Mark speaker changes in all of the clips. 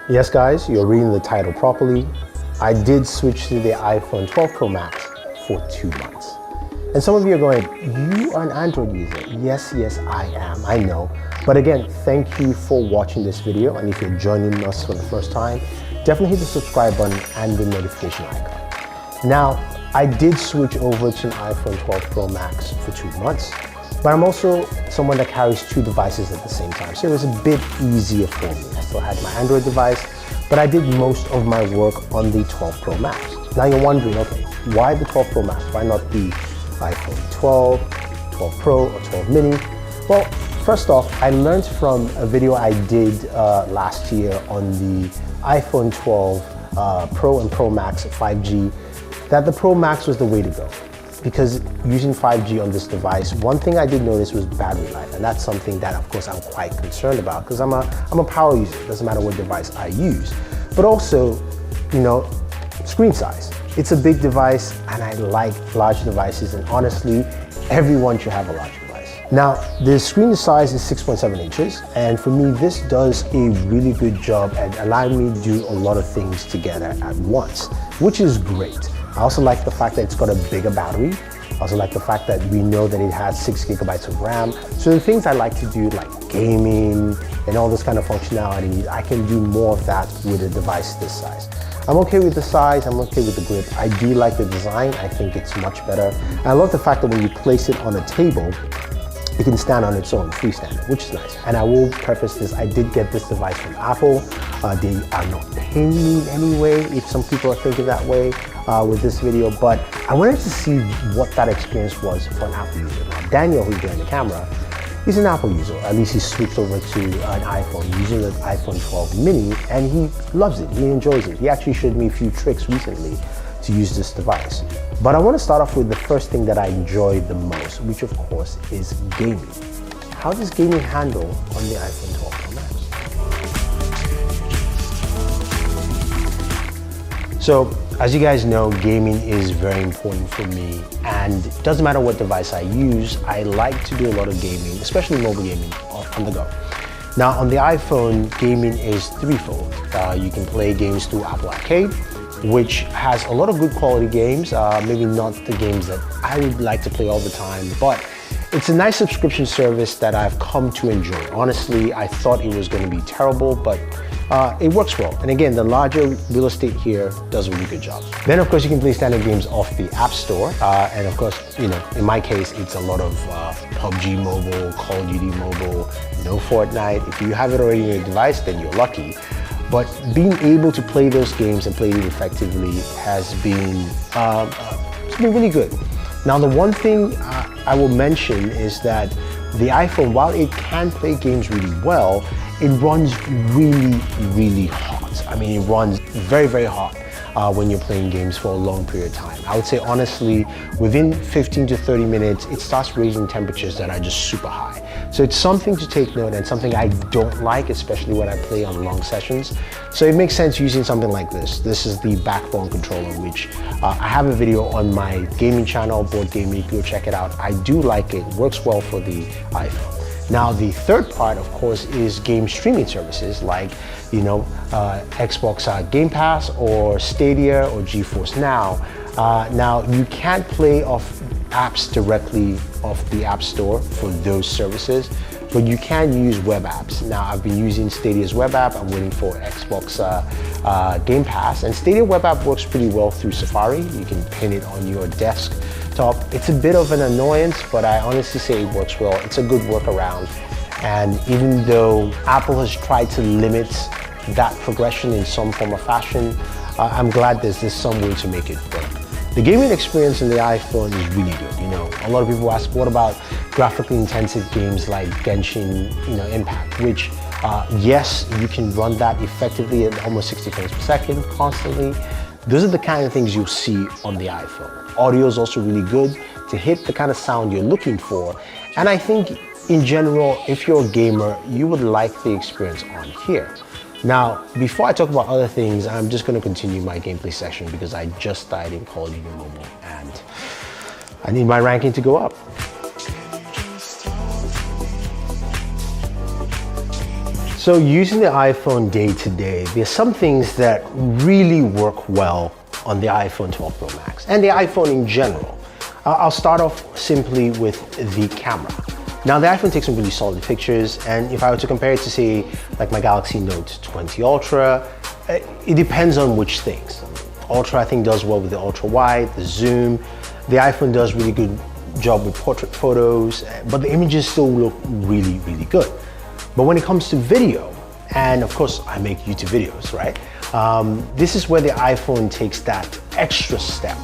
Speaker 1: Yes guys, you're reading the title properly. I did switch to the iPhone 12 Pro Max for 2 months. And some of you are going, you are an Android user. Yes, I am, I know. But again, thank you for watching this video. And if you're joining us for the first time, definitely hit the subscribe button and the notification icon. Now, I did switch over to an iPhone 12 Pro Max for 2 months, but I'm also someone that carries 2 devices at the same time. So it was a bit easier for me. I still had my Android device, but I did most of my work on the 12 Pro Max. Now you're wondering, okay, why the 12 Pro Max? Why not the iPhone 12, 12 Pro, or 12 mini? Well, first off, I learned from a video I did last year on the iPhone 12 Pro and Pro Max 5G that the Pro Max was the way to go. Because using 5G on this device, one thing I did notice was battery life, and that's something that of course I'm quite concerned about because I'm a power user. It doesn't matter what device I use. But also, screen size. It's a big device and I like large devices, and honestly, everyone should have a large device. Now, the screen size is 6.7 inches, and for me, this does a really good job at allowing me to do a lot of things together at once, which is great. I also like the fact that it's got a bigger battery. I also like the fact that we know that it has 6 gigabytes of RAM. So the things I like to do, like gaming and all this kind of functionality, I can do more of that with a device this size. I'm okay with the size, I'm okay with the grip. I do like the design, I think it's much better. And I love the fact that when you place it on a table, it can stand on its own, freestanding, which is nice. And I will preface this, I did get this device from Apple. They are not paying me in any way, if some people are thinking that way with this video, but I wanted to see what that experience was for an Apple user. Now, Daniel, who's behind the camera, he's an Apple user. At least he switched over to an iPhone, using the iPhone 12 mini, and he loves it, he enjoys it. He actually showed me a few tricks recently to use this device. But I want to start off with the first thing that I enjoy the most, which of course is gaming. How does gaming handle on the iPhone 12 Pro Max? So, as you guys know, gaming is very important for me, and it doesn't matter what device I use, I like to do a lot of gaming, especially mobile gaming on the go. Now on the iPhone, gaming is threefold. You can play games through Apple Arcade, which has a lot of good quality games, maybe not the games that I would like to play all the time, but it's a nice subscription service that I've come to enjoy. Honestly, I thought it was going to be terrible, but it works well. And again, the larger real estate here does a really good job. Then of course you can play standard games off the App Store. And of course, in my case, it's a lot of PUBG Mobile, Call of Duty Mobile, no Fortnite. If you have it already on your device, then you're lucky. But being able to play those games and play it effectively has been, it's been really good. Now the one thing I will mention is that the iPhone, while it can play games really well, it runs really hot. I mean, it runs very hot when you're playing games for a long period of time. I would say honestly, within 15 to 30 minutes, it starts raising temperatures that are just super high. So it's something to take note and something I don't like, especially when I play on long sessions. So it makes sense using something like this. This is the Backbone controller, which I have a video on my gaming channel, Board Gaming, go check it out. I do like it, works well for the iPhone. Now the third part, of course, is game streaming services like, Xbox Game Pass or Stadia or GeForce Now. Now you can't play off apps directly off the App Store for those services, but you can use web apps. Now I've been using Stadia's web app. I'm waiting for Xbox Game Pass, and Stadia web app works pretty well through Safari. You can pin it on your desktop. It's a bit of an annoyance, but I honestly say it works well. It's a good workaround. And even though Apple has tried to limit that progression in some form or fashion, I'm glad there's some way to make it work. The gaming experience in the iPhone is really good. A lot of people ask, what about graphically intensive games like Genshin, Impact, which yes, you can run that effectively at almost 60 frames per second constantly. Those are the kind of things you'll see on the iPhone. Audio is also really good to hit the kind of sound you're looking for. And I think in general, if you're a gamer, you would like the experience on here. Now, before I talk about other things, I'm just going to continue my gameplay session because I just started in Call of Duty Mobile and I need my ranking to go up. So using the iPhone day to day, there's some things that really work well on the iPhone 12 Pro Max and the iPhone in general. I'll start off simply with the camera. Now the iPhone takes some really solid pictures, and if I were to compare it to say like my Galaxy Note 20 Ultra, it depends on which things. Ultra I think does well with the ultra wide, the zoom. The iPhone does really good job with portrait photos, but the images still look really, really good. But when it comes to video, and of course I make YouTube videos, right? This is where the iPhone takes that extra step.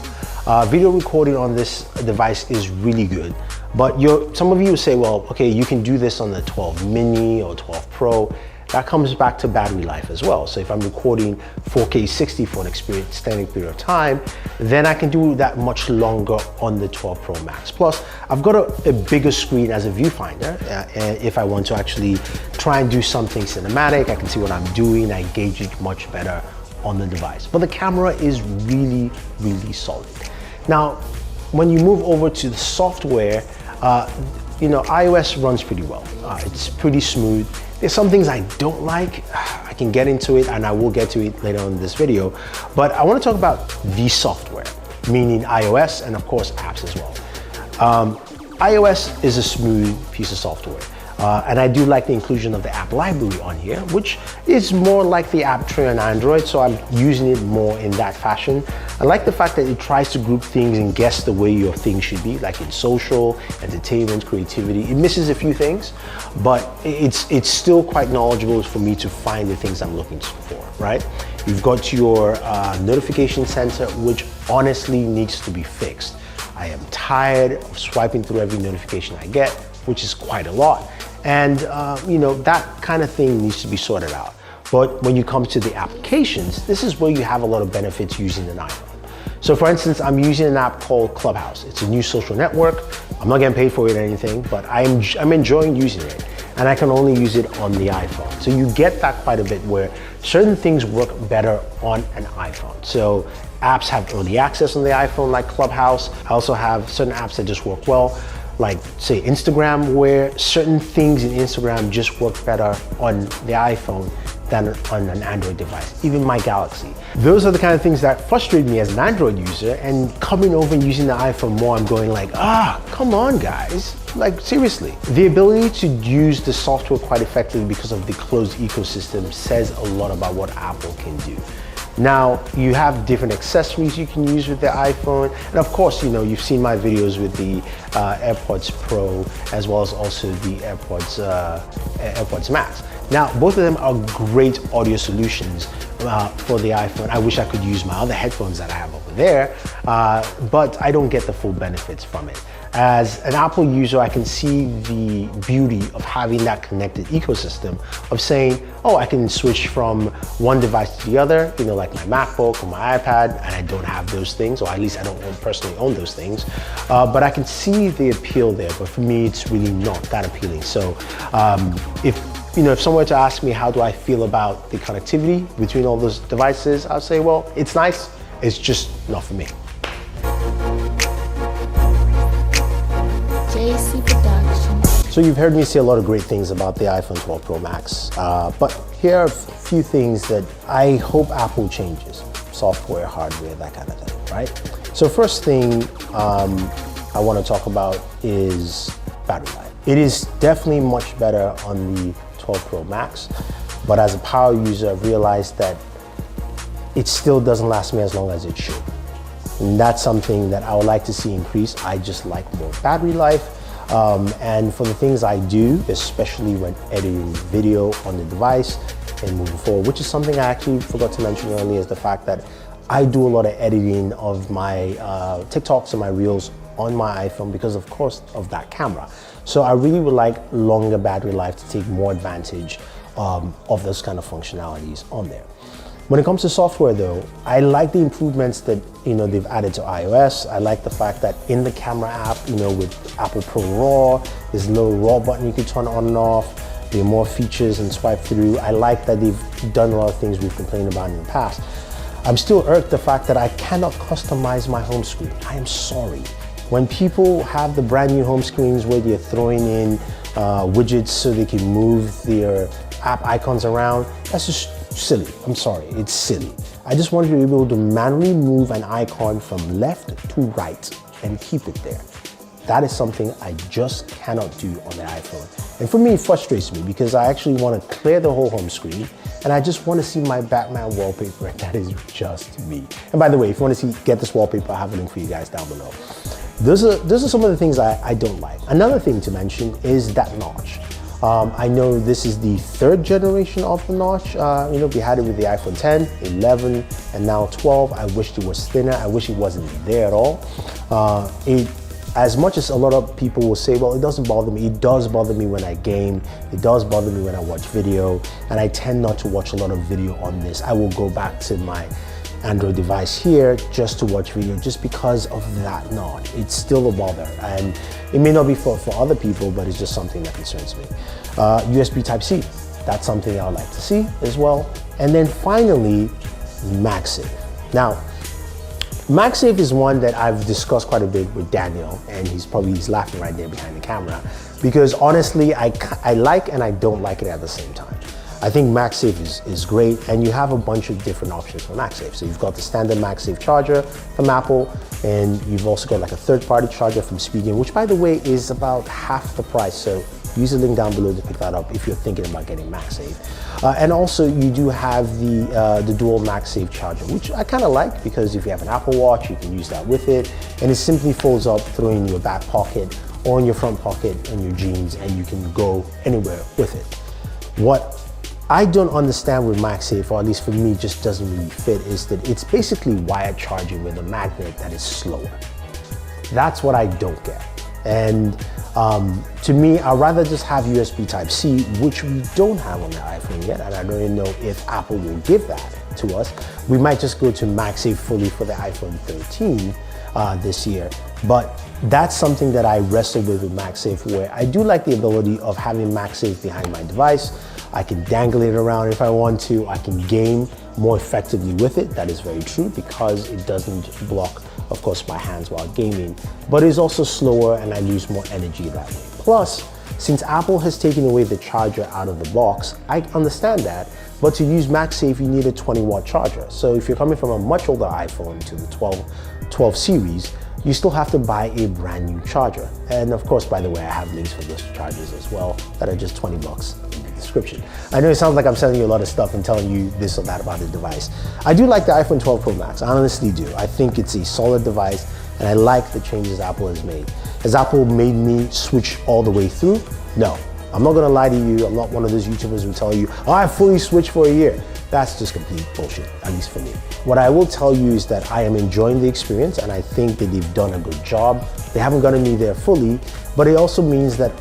Speaker 1: Video recording on this device is really good, but some of you will say, well, okay, you can do this on the 12 mini or 12 Pro. That comes back to battery life as well. So if I'm recording 4K 60 for an extended period of time, then I can do that much longer on the 12 Pro Max. Plus, I've got a bigger screen as a viewfinder. And if I want to actually try and do something cinematic, I can see what I'm doing, I gauge it much better on the device. But the camera is really, really solid. Now, when you move over to the software, iOS runs pretty well. It's pretty smooth. There's some things I don't like. I can get into it, and I will get to it later on in this video. But I want to talk about the software, meaning iOS and of course apps as well. iOS is a smooth piece of software. And I do like the inclusion of the app library on here, which is more like the app tray on Android, so I'm using it more in that fashion. I like the fact that it tries to group things and guess the way your thing should be, like in social, entertainment, creativity. It misses a few things, but it's still quite knowledgeable for me to find the things I'm looking for, right? You've got your notification center, which honestly needs to be fixed. I am tired of swiping through every notification I get, which is quite a lot. And that kind of thing needs to be sorted out. But when you come to the applications, this is where you have a lot of benefits using an iPhone. So for instance, I'm using an app called Clubhouse. It's a new social network. I'm not getting paid for it or anything, but I'm enjoying using it. And I can only use it on the iPhone. So you get that quite a bit where certain things work better on an iPhone. So apps have early access on the iPhone like Clubhouse. I also have certain apps that just work well, like say Instagram, where certain things in Instagram just work better on the iPhone than on an Android device, even my Galaxy. Those are the kind of things that frustrate me as an Android user, and coming over and using the iPhone more, I'm going like, come on guys, like seriously. The ability to use the software quite effectively because of the closed ecosystem says a lot about what Apple can do. Now, you have different accessories you can use with the iPhone. And of course, you've seen my videos with the AirPods Pro, as well as also the AirPods Max. Now, both of them are great audio solutions for the iPhone. I wish I could use my other headphones that I have over there, but I don't get the full benefits from it. As an Apple user, I can see the beauty of having that connected ecosystem of saying, oh, I can switch from one device to the other, like my MacBook or my iPad, and I don't have those things, or at least I don't personally own those things. But I can see the appeal there, but for me, it's really not that appealing. So if someone were to ask me how do I feel about the connectivity between all those devices, I'll say, well, it's nice, it's just not for me. So you've heard me say a lot of great things about the iPhone 12 Pro Max, but here are a few things that I hope Apple changes. Software, hardware, that kind of thing, right? So first thing I want to talk about is battery life. It is definitely much better on the 12 Pro Max, but as a power user, I've realized that it still doesn't last me as long as it should. And that's something that I would like to see increase. I just like more battery life. And for the things I do, especially when editing video on the device and moving forward, which is something I actually forgot to mention earlier, is the fact that I do a lot of editing of my TikToks and my Reels on my iPhone because of course of that camera. So I really would like longer battery life to take more advantage of those kind of functionalities on there. When it comes to software though, I like the improvements that they've added to iOS. I like the fact that in the camera app, with Apple Pro RAW, there's a little RAW button you can turn on and off. There are more features and swipe through. I like that they've done a lot of things we've complained about in the past. I'm still irked the fact that I cannot customize my home screen. I am sorry. When people have the brand new home screens where they're throwing in widgets so they can move their app icons around. That's just silly. I'm sorry, it's silly. I just want you to be able to manually move an icon from left to right and keep it there. That is something I just cannot do on the iPhone. And for me, it frustrates me because I actually want to clear the whole home screen and I just want to see my Batman wallpaper, and that is just me. And by the way, if you want to get this wallpaper, I have a link for you guys down below. Those are some of the things I don't like. Another thing to mention is that notch. I know this is the third generation of the notch. We had it with the iPhone 10, 11, and now 12. I wished it was thinner. I wish it wasn't there at all. As much as a lot of people will say, well, it doesn't bother me, it does bother me when I game, it does bother me when I watch video, and I tend not to watch a lot of video on this. I will go back to my Android device here just to watch video just because of that notch. It's still a bother, and it may not be for other people, but it's just something that concerns me. USB Type-C, that's something I would like to see as well. And then finally, MagSafe. Now, MagSafe is one that I've discussed quite a bit with Daniel, and he's laughing right there behind the camera, because honestly, I like and I don't like it at the same time. I think MagSafe is great, and you have a bunch of different options for MagSafe. So you've got the standard MagSafe charger from Apple, and you've also got like a third-party charger from Speedium, which by the way is about half the price. So use the link down below to pick that up if you're thinking about getting MagSafe. And also you do have the dual MagSafe charger, which I kind of like because if you have an Apple Watch, you can use that with it. And it simply folds up, throw in your back pocket or in your front pocket in your jeans, and you can go anywhere with it. What I don't understand with MagSafe, or at least for me, just doesn't really fit, is that it's basically wired charging with a magnet that is slower. That's what I don't get. And to me, I'd rather just have USB Type-C, which we don't have on the iPhone yet, and I don't even know if Apple will give that to us. We might just go to MagSafe fully for the iPhone 13 this year. But that's something that I wrestle with MagSafe, where I do like the ability of having MagSafe behind my device. I can dangle it around if I want to. I can game more effectively with it. That is very true because it doesn't block, of course, my hands while gaming, but it's also slower and I lose more energy that way. Plus, since Apple has taken away the charger out of the box, I understand that, but to use MagSafe, you need a 20-watt charger. So if you're coming from a much older iPhone to the 12 series, you still have to buy a brand new charger. And of course, by the way, I have links for those chargers as well that are just 20 bucks in the description. I know it sounds like I'm selling you a lot of stuff and telling you this or that about the device. I do like the iPhone 12 Pro Max, I honestly do. I think it's a solid device and I like the changes Apple has made. Has Apple made me switch all the way through? No. I'm not gonna lie to you, I'm not one of those YouTubers who tell you, oh, I fully switched for a year. That's just complete bullshit, at least for me. What I will tell you is that I am enjoying the experience and I think that they've done a good job. They haven't gotten me there fully, but it also means that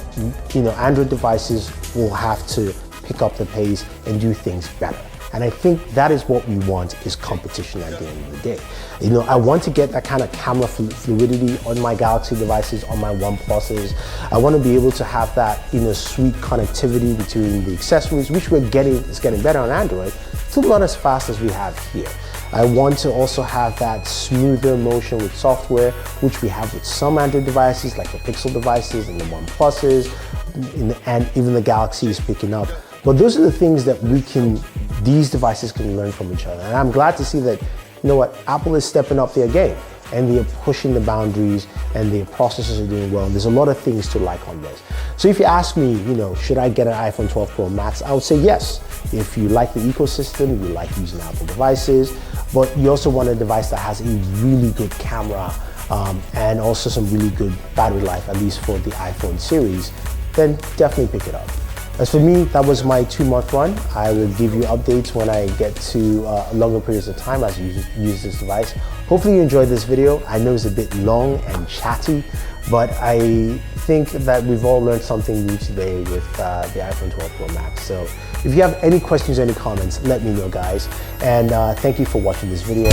Speaker 1: Android devices will have to pick up the pace and do things better. And I think that is what we want, is competition at the end of the day. I want to get that kind of camera fluidity on my Galaxy devices, on my OnePluses. I want to be able to have that sweet connectivity between the accessories, which is getting better on Android, still not as fast as we have here. I want to also have that smoother motion with software, which we have with some Android devices, like the Pixel devices and the OnePluses, and even the Galaxy is picking up. But those are the things that these devices can learn from each other. And I'm glad to see that, Apple is stepping up their game and they're pushing the boundaries and their processors are doing well. And there's a lot of things to like on this. So if you ask me, should I get an iPhone 12 Pro Max? I would say yes. If you like the ecosystem, you like using Apple devices, but you also want a device that has a really good camera and also some really good battery life, at least for the iPhone series, then definitely pick it up. As for me, that was my 2-month run. I will give you updates when I get to longer periods of time as you use this device. Hopefully you enjoyed this video. I know it's a bit long and chatty, but I think that we've all learned something new today with the iPhone 12 Pro Max. So if you have any questions or any comments, let me know, guys. And thank you for watching this video.